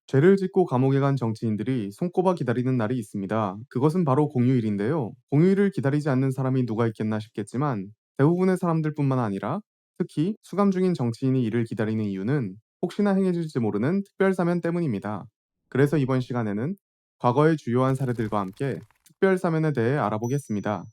죄를 짓고 감옥에 간 정치인들이 손꼽아 기다리는 날이 있습니다. 그것은 바로 공휴일인데요. 공휴일을 기다리지 않는 사람이 누가 있겠나 싶겠지만 대부분의 사람들뿐만 아니라 특히 수감 중인 정치인이 이를 기다리는 이유는 혹시나 행해질지 모르는 특별사면 때문입니다. 그래서 이번 시간에는 과거의 주요한 사례들과 함께 특별사면에 대해 알아보겠습니다.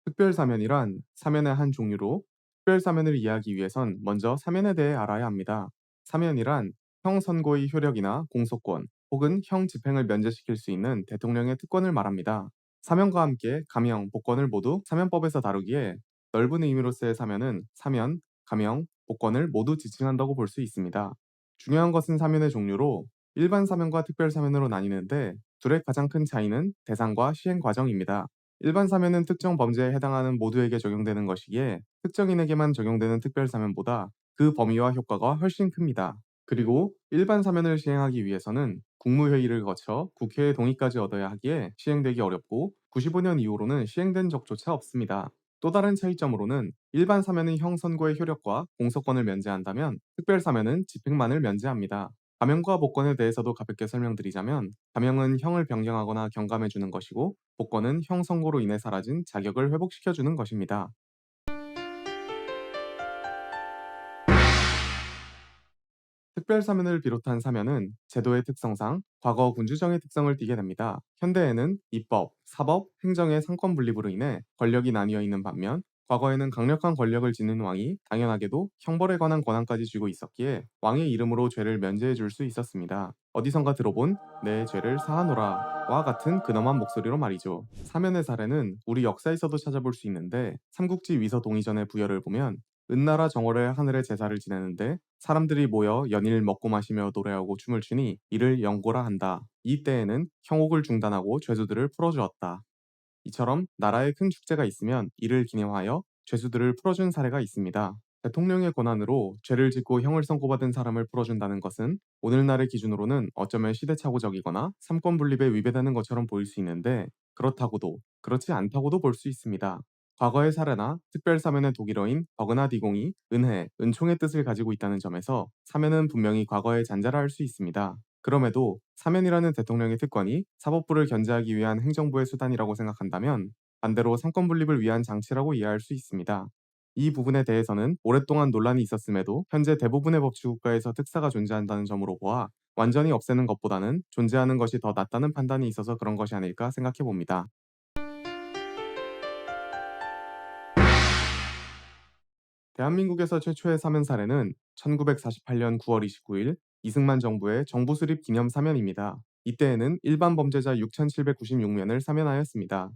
특별사면이란 사면의 한 종류로 특별사면을 이해하기 위해선 먼저 사면에 대해 알아야 합니다. 사면이란 형 선고의 효력이나 공소권 혹은 형 집행을 면제시킬 수 있는 대통령의 특권을 말합니다. 사면과 함께 감형, 복권을 모두 사면법에서 다루기에 넓은 의미로서의 사면은 사면, 감형, 복권을 모두 지칭한다고 볼 수 있습니다. 중요한 것은 사면의 종류로 일반 사면과 특별 사면으로 나뉘는데 둘의 가장 큰 차이는 대상과 시행 과정입니다. 일반 사면은 특정 범죄에 해당하는 모두에게 적용되는 것이기에 특정인에게만 적용되는 특별사면보다 그 범위와 효과가 훨씬 큽니다. 그리고 일반 사면을 시행하기 위해서는 국무회의를 거쳐 국회의 동의까지 얻어야 하기에 시행되기 어렵고 95년 이후로는 시행된 적조차 없습니다. 또 다른 차이점으로는 일반 사면은 형 선고의 효력과 공소권을 면제한다면 특별사면은 집행만을 면제합니다. 감형과 복권에 대해서도 가볍게 설명드리자면 감형은 형을 변경하거나 경감해주는 것이고 복권은 형 선고로 인해 사라진 자격을 회복시켜주는 것입니다. 특별사면을 비롯한 사면은 제도의 특성상 과거 군주정의 특성을 띠게 됩니다. 현대에는 입법, 사법, 행정의 상권 분립으로 인해 권력이 나뉘어 있는 반면 과거에는 강력한 권력을 지닌 왕이 당연하게도 형벌에 관한 권한까지 쥐고 있었기에 왕의 이름으로 죄를 면제해 줄 수 있었습니다. 어디선가 들어본 내 죄를 사하노라 와 같은 근엄한 목소리로 말이죠. 사면의 사례는 우리 역사에서도 찾아볼 수 있는데 삼국지 위서 동의전의 부여를 보면 은나라 정월에 하늘의 제사를 지내는데 사람들이 모여 연일 먹고 마시며 노래하고 춤을 추니 이를 영고라 한다. 이 때에는 형옥을 중단하고 죄수들을 풀어주었다. 이처럼 나라에 큰 축제가 있으면 이를 기념하여 죄수들을 풀어준 사례가 있습니다. 대통령의 권한으로 죄를 짓고 형을 선고받은 사람을 풀어준다는 것은 오늘날의 기준으로는 어쩌면 시대착오적이거나 삼권 분립에 위배되는 것처럼 보일 수 있는데 그렇다고도 그렇지 않다고도 볼 수 있습니다. 과거의 사례나 특별사면의 독일어인 버그나디공이 은혜, 은총의 뜻을 가지고 있다는 점에서 사면은 분명히 과거의 잔재라 할 수 있습니다. 그럼에도 사면이라는 대통령의 특권이 사법부를 견제하기 위한 행정부의 수단이라고 생각한다면 반대로 삼권 분립을 위한 장치라고 이해할 수 있습니다. 이 부분에 대해서는 오랫동안 논란이 있었음에도 현재 대부분의 법치국가에서 특사가 존재한다는 점으로 보아 완전히 없애는 것보다는 존재하는 것이 더 낫다는 판단이 있어서 그런 것이 아닐까 생각해 봅니다. 대한민국에서 최초의 사면 사례는 1948년 9월 29일 이승만 정부의 정부 수립 기념 사면입니다. 이때에는 일반 범죄자 6,796명을 사면하였습니다.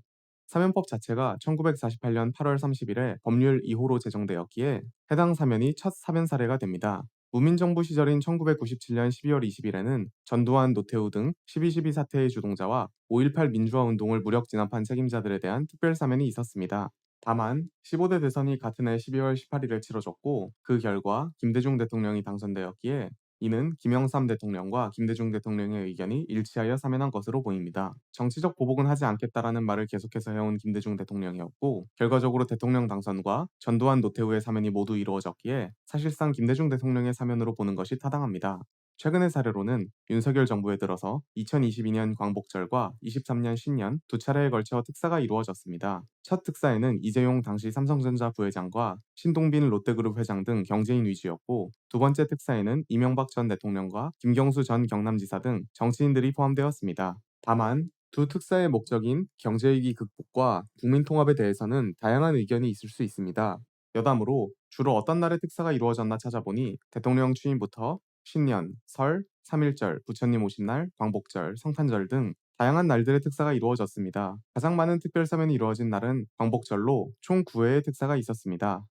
사면법 자체가 1948년 8월 30일에 법률 2호로 제정되었기에 해당 사면이 첫 사면 사례가 됩니다. 무민정부 시절인 1997년 12월 20일에는 전두환, 노태우 등 12.12 사태의 주동자와 5.18 민주화 운동을 무력 진압한 책임자들에 대한 특별사면이 있었습니다. 다만 15대 대선이 같은 해 12월 18일에 치러졌고 그 결과 김대중 대통령이 당선되었기에 이는 김영삼 대통령과 김대중 대통령의 의견이 일치하여 사면한 것으로 보입니다. 정치적 보복은 하지 않겠다라는 말을 계속해서 해온 김대중 대통령이었고 결과적으로 대통령 당선과 전두환 노태우의 사면이 모두 이루어졌기에 사실상 김대중 대통령의 사면으로 보는 것이 타당합니다. 최근의 사례로는 윤석열 정부에 들어서 2022년 광복절과 23년 신년 두 차례에 걸쳐 특사가 이루어졌습니다. 첫 특사에는 이재용 당시 삼성전자 부회장과 신동빈 롯데그룹 회장 등 경제인 위주였고 두 번째 특사에는 이명박 전 대통령과 김경수 전 경남지사 등 정치인들이 포함되었습니다. 다만 두 특사의 목적인 경제위기 극복과 국민 통합에 대해서는 다양한 의견이 있을 수 있습니다. 여담으로 주로 어떤 날의 특사가 이루어졌나 찾아보니 대통령 취임부터 신년, 설, 3.1절, 부처님 오신 날, 광복절, 성탄절 등 다양한 날들의 특사가 이루어졌습니다. 가장 많은 특별사면이 이루어진 날은 광복절로 총 9회의 특사가 있었습니다.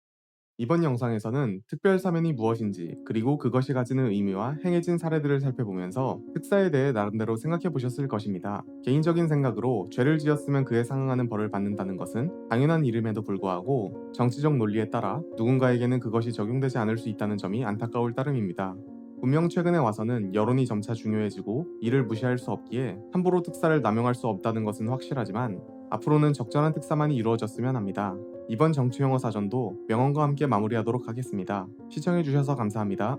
이번 영상에서는 특별사면이 무엇인지 그리고 그것이 가지는 의미와 행해진 사례들을 살펴보면서 특사에 대해 나름대로 생각해 보셨을 것입니다. 개인적인 생각으로 죄를 지었으면 그에 상응하는 벌을 받는다는 것은 당연한 일임에도 불구하고 정치적 논리에 따라 누군가에게는 그것이 적용되지 않을 수 있다는 점이 안타까울 따름입니다. 분명 최근에 와서는 여론이 점차 중요해지고 이를 무시할 수 없기에 함부로 특사를 남용할 수 없다는 것은 확실하지만 앞으로는 적절한 특사만이 이루어졌으면 합니다. 이번 정치용어 사전도 명언과 함께 마무리하도록 하겠습니다. 시청해주셔서 감사합니다.